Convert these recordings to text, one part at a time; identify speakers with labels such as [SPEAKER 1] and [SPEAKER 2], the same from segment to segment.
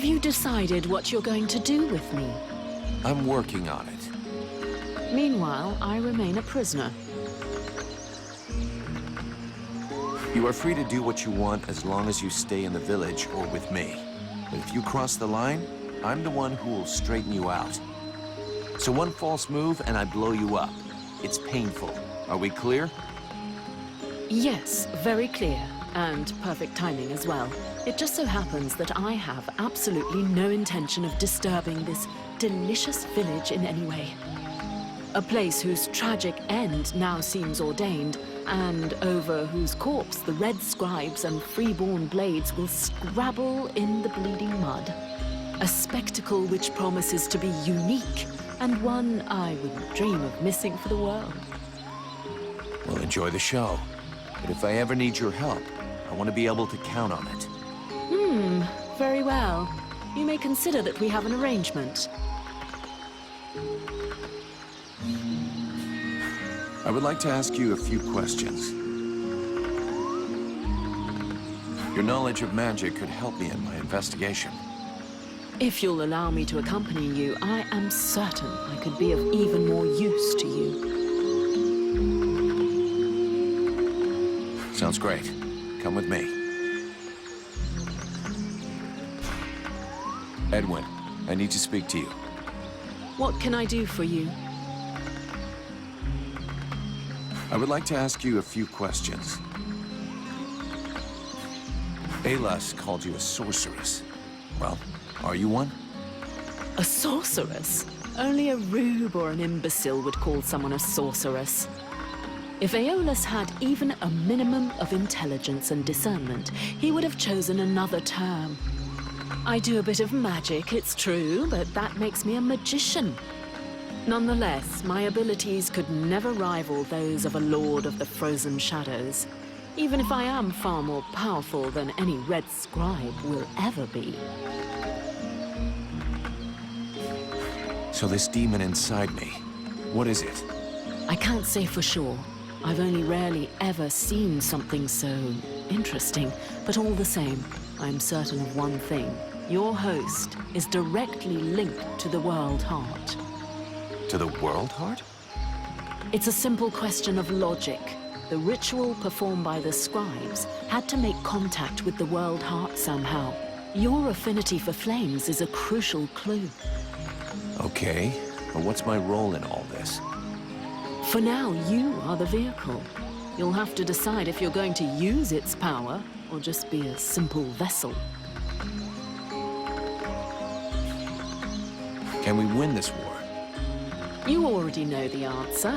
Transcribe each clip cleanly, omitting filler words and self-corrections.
[SPEAKER 1] Have you decided what you're going to do with me?
[SPEAKER 2] I'm working on it.
[SPEAKER 1] Meanwhile, I remain a prisoner.
[SPEAKER 2] You are free to do what you want as long as you stay in the village or with me. But if you cross the line, I'm the one who will straighten you out. So one false move and I blow you up. It's painful. Are we clear?
[SPEAKER 1] Yes, very clear. And perfect timing as well. It just so happens that I have absolutely no intention of disturbing this delicious village in any way. A place whose tragic end now seems ordained, and over whose corpse the red scribes and freeborn blades will scrabble in the bleeding mud. A spectacle which promises to be unique, and one I wouldn't dream of missing for the world.
[SPEAKER 2] Well, enjoy the show. But if I ever need your help, I want to be able to count on it.
[SPEAKER 1] Very well. You may consider that we have an arrangement.
[SPEAKER 2] I would like to ask you a few questions. Your knowledge of magic could help me in my investigation.
[SPEAKER 1] If you'll allow me to accompany you, I am certain I could be of even more use to you.
[SPEAKER 2] Sounds great. Come with me. Edwin, I need to speak to you.
[SPEAKER 1] What can I do for you?
[SPEAKER 2] I would like to ask you a few questions. Alas called you a sorceress. Well, are you one?
[SPEAKER 1] A sorceress? Only a rube or an imbecile would call someone a sorceress. If Aeolus had even a minimum of intelligence and discernment, he would have chosen another term. I do a bit of magic, it's true, but that makes me a magician. Nonetheless, my abilities could never rival those of a lord of the frozen shadows, even if I am far more powerful than any red scribe will ever be.
[SPEAKER 2] So this demon inside me, what is it?
[SPEAKER 1] I can't say for sure. I've only rarely ever seen something so interesting, but all the same, I'm certain of one thing. Your host is directly linked to the World Heart.
[SPEAKER 2] To the World Heart?
[SPEAKER 1] It's a simple question of logic. The ritual performed by the scribes had to make contact with the World Heart somehow. Your affinity for flames is a crucial clue.
[SPEAKER 2] Okay, but what's my role in all this?
[SPEAKER 1] For now, you are the vehicle. You'll have to decide if you're going to use its power or just be a simple vessel.
[SPEAKER 2] Can we win this war?
[SPEAKER 1] You already know the answer.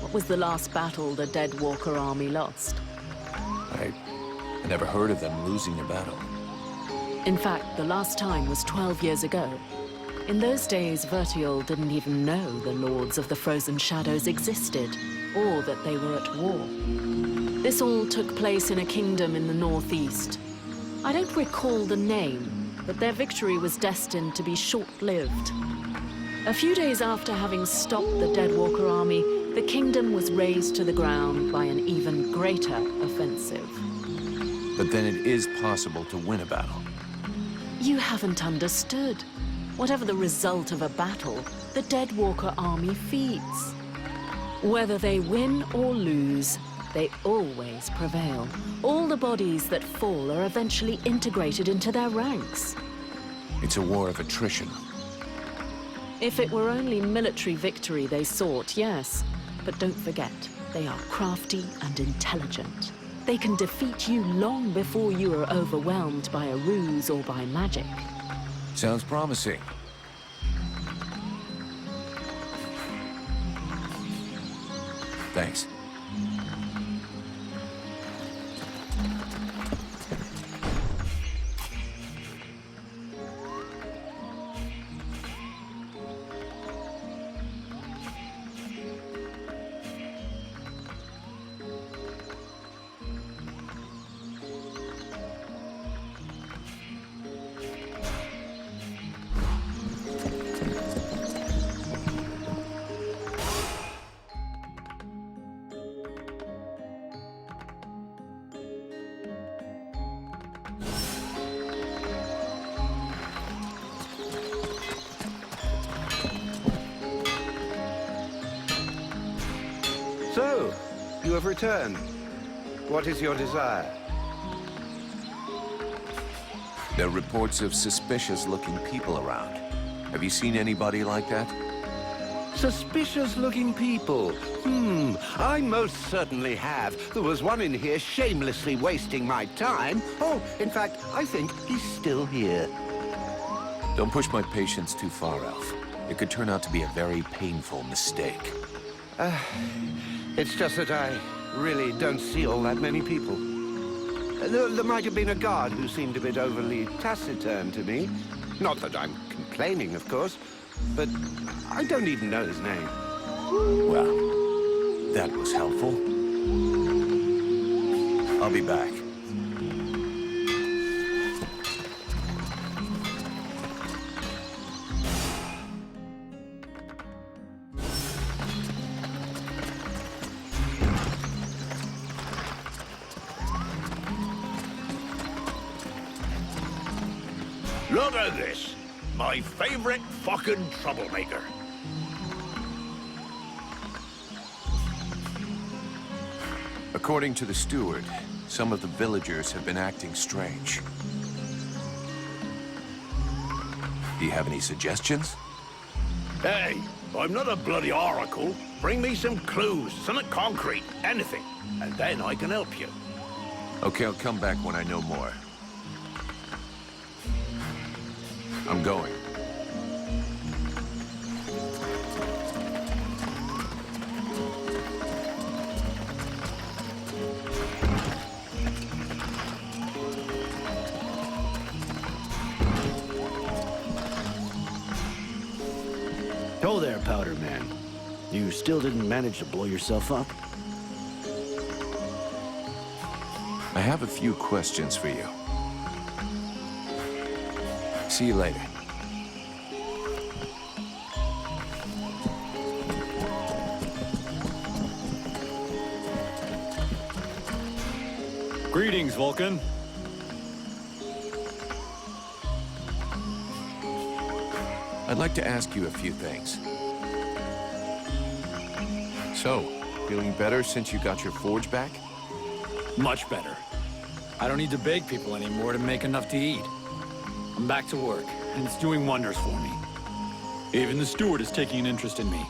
[SPEAKER 1] What was the last battle the Dead Walker army lost?
[SPEAKER 2] I never heard of them losing a battle.
[SPEAKER 1] In fact, the last time was 12 years ago. In those days, Vertiol didn't even know the Lords of the Frozen Shadows existed, or that they were at war. This all took place in a kingdom in the northeast. I don't recall the name, but their victory was destined to be short-lived. A few days after having stopped the Dead Walker army, the kingdom was razed to the ground by an even greater offensive.
[SPEAKER 2] But then it is possible to win a battle.
[SPEAKER 1] You haven't understood. Whatever the result of a battle, the Dead Walker army feeds. Whether they win or lose, they always prevail. All the bodies that fall are eventually integrated into their ranks.
[SPEAKER 2] It's a war of attrition.
[SPEAKER 1] If it were only military victory they sought, yes. But don't forget, they are crafty and intelligent. They can defeat you long before you are overwhelmed by a ruse or by magic.
[SPEAKER 2] Sounds promising. Thanks.
[SPEAKER 3] So, you have returned. What is your desire?
[SPEAKER 2] There are reports of suspicious-looking people around. Have you seen anybody like that?
[SPEAKER 3] Suspicious-looking people. I most certainly have. There was one in here shamelessly wasting my time. Oh, in fact, I think he's still here.
[SPEAKER 2] Don't push my patience too far, Elf. It could turn out to be a very painful mistake.
[SPEAKER 3] It's just that I really don't see all that many people. There might have been a guard who seemed a bit overly taciturn to me. Not that I'm complaining, of course, but I don't even know his name.
[SPEAKER 2] Well, that was helpful. I'll be back.
[SPEAKER 4] Look at this. My favorite fucking troublemaker.
[SPEAKER 2] According to the steward, some of the villagers have been acting strange. Do you have any suggestions?
[SPEAKER 4] Hey, I'm not a bloody oracle. Bring me some clues, something concrete, anything, and then I can help you.
[SPEAKER 2] Okay, I'll come back when I know more. I'm going.
[SPEAKER 5] Oh there, Powder Man. You still didn't manage to blow yourself up?
[SPEAKER 2] I have a few questions for you. See you later.
[SPEAKER 6] Greetings, Vulcan.
[SPEAKER 2] I'd like to ask you a few things. So, feeling better since you got your forge back?
[SPEAKER 6] Much better. I don't need to beg people anymore to make enough to eat. I'm back to work, and it's doing wonders for me. Even the steward is taking an interest in me.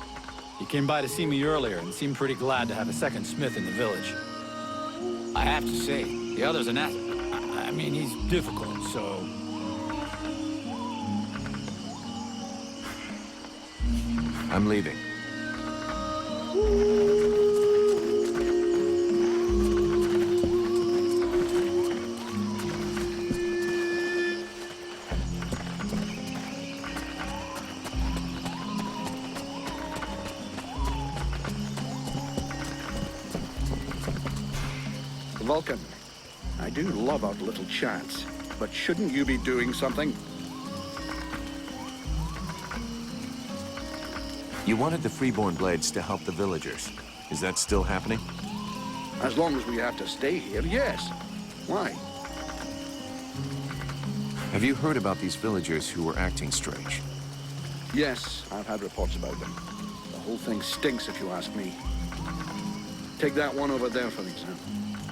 [SPEAKER 6] He came by to see me earlier and seemed pretty glad to have a second smith in the village. I have to say, the other's an ass. I mean, he's difficult, so...
[SPEAKER 2] I'm leaving.
[SPEAKER 7] Vulcan, I do love our little chats, but shouldn't you be doing something?
[SPEAKER 2] You wanted the Freeborn Blades to help the villagers. Is that still happening?
[SPEAKER 7] As long as we have to stay here, yes. Why?
[SPEAKER 2] Have you heard about these villagers who were acting strange?
[SPEAKER 7] Yes, I've had reports about them. The whole thing stinks, if you ask me. Take that one over there, for example.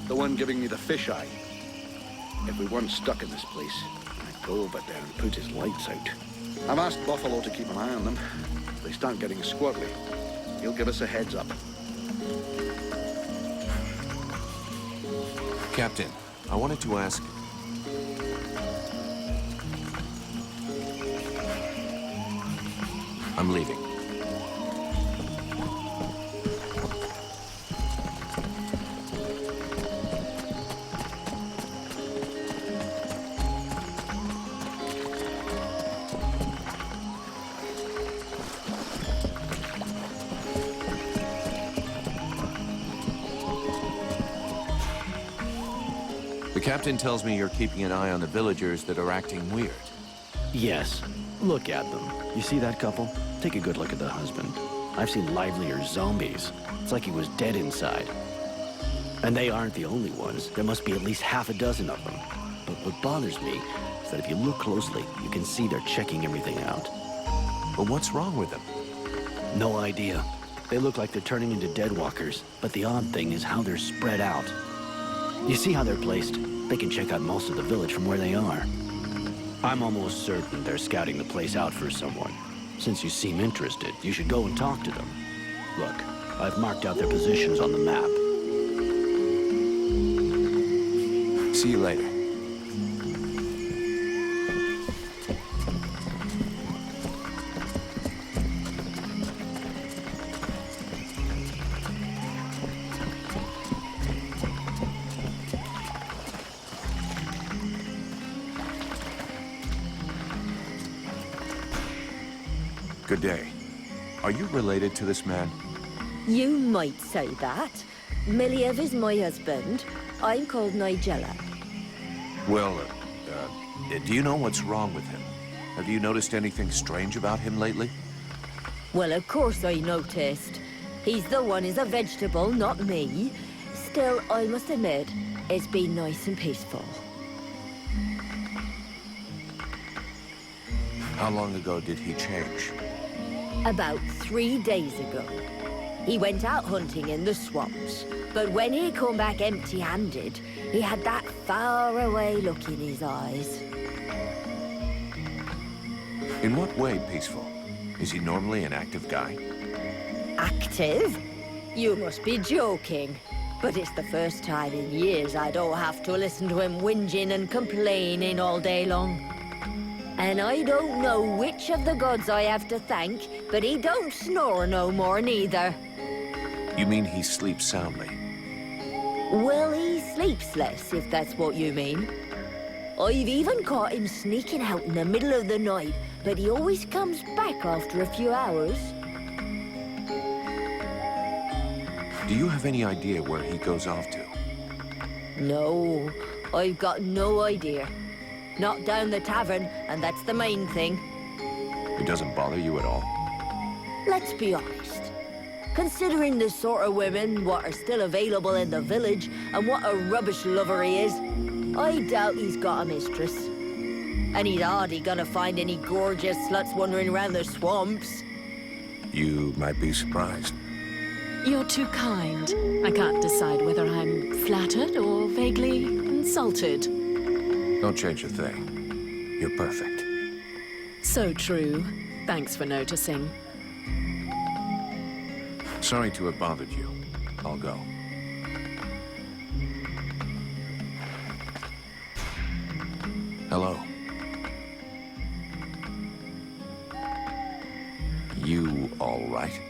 [SPEAKER 7] The one giving me the fisheye. If we weren't stuck in this place, I'd go over there and put his lights out. I've asked Buffalo to keep an eye on them. If they start getting squirrely, he'll give us a heads up.
[SPEAKER 2] Captain, I wanted to ask... I'm leaving. The captain tells me you're keeping an eye on the villagers that are acting weird.
[SPEAKER 5] Yes. Look at them. You see that couple? Take a good look at the husband. I've seen livelier zombies. It's like he was dead inside. And they aren't the only ones. There must be at least half a dozen of them. But what bothers me is that if you look closely, you can see they're checking everything out.
[SPEAKER 2] But what's wrong with them?
[SPEAKER 5] No idea. They look like they're turning into dead walkers, but the odd thing is how they're spread out. You see how they're placed? They can check out most of the village from where they are. I'm almost certain they're scouting the place out for someone. Since you seem interested, you should go and talk to them. Look, I've marked out their positions on the map.
[SPEAKER 2] See you later. Good day. Are you related to this man?
[SPEAKER 8] You might say that. Miliev is my husband. I'm called Nigella.
[SPEAKER 2] Well, do you know what's wrong with him? Have you noticed anything strange about him lately?
[SPEAKER 8] Well, of course I noticed. He's the one who's a vegetable, not me. Still, I must admit, it's been nice and peaceful.
[SPEAKER 2] How long ago did he change?
[SPEAKER 8] About 3 days ago. He went out hunting in the swamps, but when he come back empty-handed, he had that far-away look in his eyes.
[SPEAKER 2] In what way peaceful? Is he normally an active guy?
[SPEAKER 8] Active? You must be joking. But it's the first time in years I don't have to listen to him whinging and complaining all day long. And I don't know which of the gods I have to thank, but he don't snore no more neither.
[SPEAKER 2] You mean he sleeps soundly?
[SPEAKER 8] Well, he sleeps less, if that's what you mean. I've even caught him sneaking out in the middle of the night, but he always comes back after a few hours.
[SPEAKER 2] Do you have any idea where he goes off to?
[SPEAKER 8] No, I've got no idea. Not down the tavern, and that's the main thing.
[SPEAKER 2] He doesn't bother you at all?
[SPEAKER 8] Let's be honest. Considering the sort of women what are still available in the village, and what a rubbish lover he is, I doubt he's got a mistress. And he's hardly gonna find any gorgeous sluts wandering around the swamps.
[SPEAKER 2] You might be surprised.
[SPEAKER 1] You're too kind. I can't decide whether I'm flattered or vaguely insulted.
[SPEAKER 2] Don't change a thing. You're perfect.
[SPEAKER 1] So true. Thanks for noticing.
[SPEAKER 2] Sorry to have bothered you. I'll go. Hello. You all right?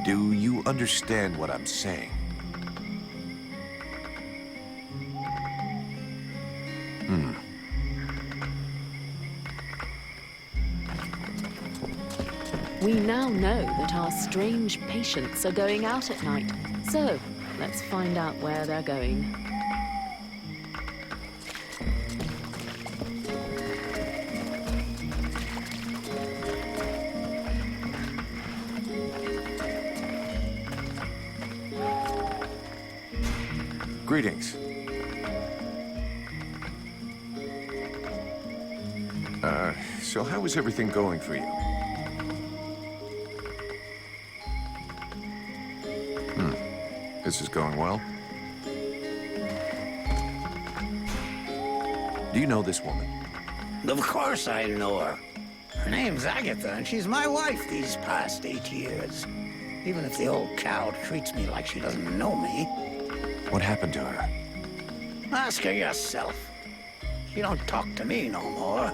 [SPEAKER 2] Do you understand what I'm saying?
[SPEAKER 1] We now know that our strange patients are going out at night. So, let's find out where they're going.
[SPEAKER 2] Greetings. So how is everything going for you? This is going well. Do you know this woman?
[SPEAKER 9] Of course I know her. Her name's Agatha, and she's my wife these past 8 years. Even if the old cow treats me like she doesn't know me.
[SPEAKER 2] What happened to her?
[SPEAKER 9] Ask her yourself. She don't talk to me no more.